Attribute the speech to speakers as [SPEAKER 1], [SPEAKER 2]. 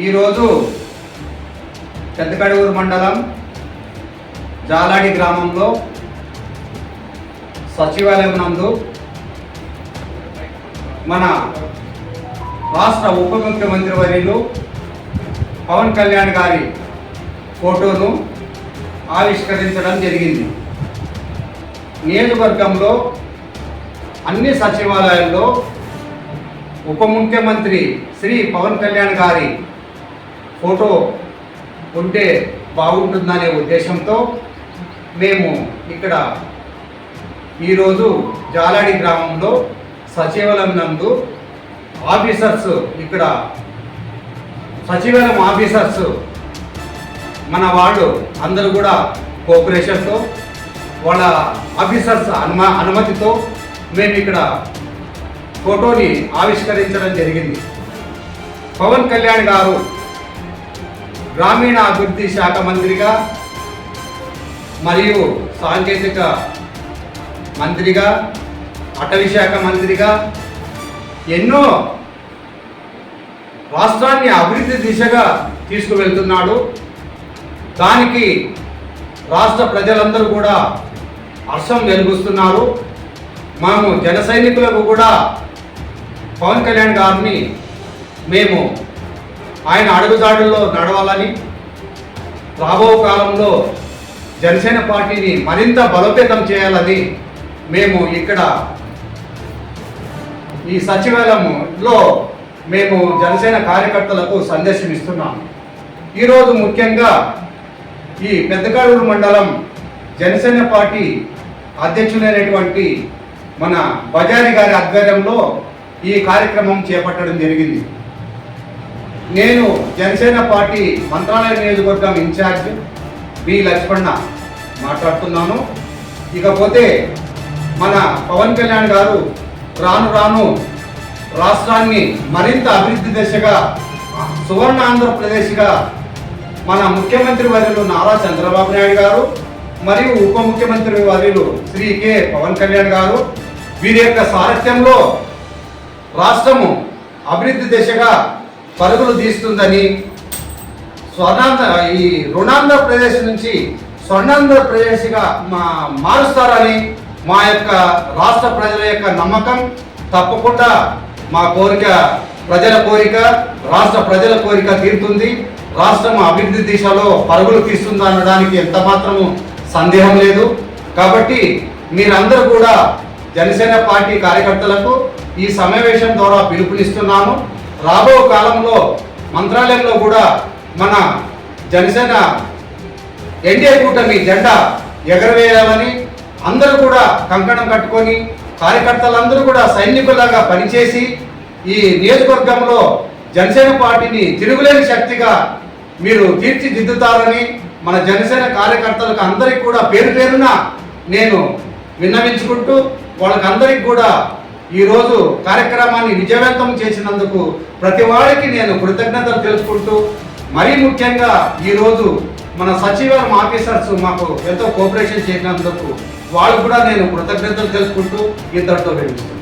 [SPEAKER 1] ఈరోజు పెద్దకడూరు మండలం జాలాడి గ్రామంలో సచివాలయం నందు మన రాష్ట్ర ఉప ముఖ్యమంత్రి వర్యులు పవన్ కళ్యాణ్ గారి ఫోటోను ఆవిష్కరించడం జరిగింది. నియోజకవర్గంలో అన్ని సచివాలయాల్లో ఉప ముఖ్యమంత్రి శ్రీ పవన్ కళ్యాణ్ గారి ఫోటో ఉంటే బాగుంటుందనే ఉద్దేశంతో మేము ఇక్కడ ఈరోజు జాలాడి గ్రామంలో సచివాలయం నందు ఆఫీసర్స్ ఇక్కడ సచివాలయం ఆఫీసర్స్ మన వాళ్ళు అందరూ కూడా కోఆపరేషన్తో వాళ్ళ ఆఫీసర్స్ అనుమతితో మేము ఇక్కడ ఫోటోని ఆవిష్కరించడం జరిగింది. పవన్ కళ్యాణ్ గారు గ్రామీణ అభివృద్ధి శాఖ మంత్రిగా మరియు సాంకేతిక మంత్రిగా అటవీ శాఖ మంత్రిగా ఎన్నో రాష్ట్రాన్ని అభివృద్ధి దిశగా తీసుకువెళ్తున్నాడు. దానికి రాష్ట్ర ప్రజలందరూ కూడా హర్షం వెలుగుస్తున్నారు. మేము జన సైనికులకు కూడా పవన్ కళ్యాణ్ గారిని మేము ఆయన అడుగుజాడుల్లో నడవాలని, రాబో కాలంలో జనసేన పార్టీని మరింత బలోపేతం చేయాలని మేము ఇక్కడ ఈ సచివాలయంలో మేము జనసేన కార్యకర్తలకు సందేశం ఇస్తున్నాము. ఈరోజు ముఖ్యంగా ఈ పెద్దకడూరు మండలం జనసేన పార్టీ అధ్యక్షుడైనటువంటి మన బజారి గారి ఆధ్వర్యంలో ఈ కార్యక్రమం చేపట్టడం జరిగింది. నేను జనసేన పార్టీ మంత్రాలయ నియోజకవర్గం ఇన్ఛార్జ్ బి లక్ష్మణ మాట్లాడుతున్నాను. ఇకపోతే మన పవన్ కళ్యాణ్ గారు రాను రాను రాష్ట్రాన్ని మరింత అభివృద్ధి దిశగా సువర్ణ ఆంధ్రప్రదేశ్గా మన ముఖ్యమంత్రి వర్యులు నారా చంద్రబాబు నాయుడు గారు మరియు ఉప ముఖ్యమంత్రి వర్యులు శ్రీ కె పవన్ కళ్యాణ్ గారు వీరి యొక్క సారథ్యంలో రాష్ట్రము అభివృద్ధి దిశగా పరుగులు తీస్తుందని, ఈ రుణాంధ్రప్రదేశ్ నుంచి స్వర్ణాంధ్రప్రదేశ్గా మారుస్తారని మా యొక్క రాష్ట్ర ప్రజల యొక్క నమ్మకం. తప్పకుండా మా కోరిక, ప్రజల కోరిక, రాష్ట్ర ప్రజల కోరిక తీరుతుంది. రాష్ట్రం అభివృద్ధి దిశలో పరుగులు తీస్తుంది అనడానికి ఎంత మాత్రము సందేహం లేదు. కాబట్టి మీరందరూ కూడా జనసేన పార్టీ కార్యకర్తలకు ఈ సమావేశం ద్వారా పిలుపునిస్తున్నాను. రాబో కాలంలో మంత్రాలయంలో కూడా మన జనసేన ఎన్డీఏ కూటమి జెండా ఎగరవేయాలని అందరూ కూడా కంకణం కట్టుకొని కార్యకర్తలందరూ కూడా సైనికులాగా పనిచేసి ఈ నియోజకవర్గంలో జనసేన పార్టీని తిరుగులేని శక్తిగా మీరు తీర్చిదిద్దుతారని మన జనసేన కార్యకర్తలకు అందరికీ కూడా పేరు పేరున నేను విన్నవించుకుంటూ వాళ్ళకందరికీ కూడా ఈరోజు కార్యక్రమాన్ని విజయవంతం చేసినందుకు ప్రతి వారికి నేను కృతజ్ఞతలు తెలుసుకుంటూ, మరీ ముఖ్యంగా ఈరోజు మన సచివాలయం ఆఫీసర్స్ మాకు ఎంతో కోఆపరేషన్ చేసినందుకు వాళ్ళు కూడా నేను కృతజ్ఞతలు తెలుసుకుంటూ ఇంతటితో విరమిస్తున్నాను.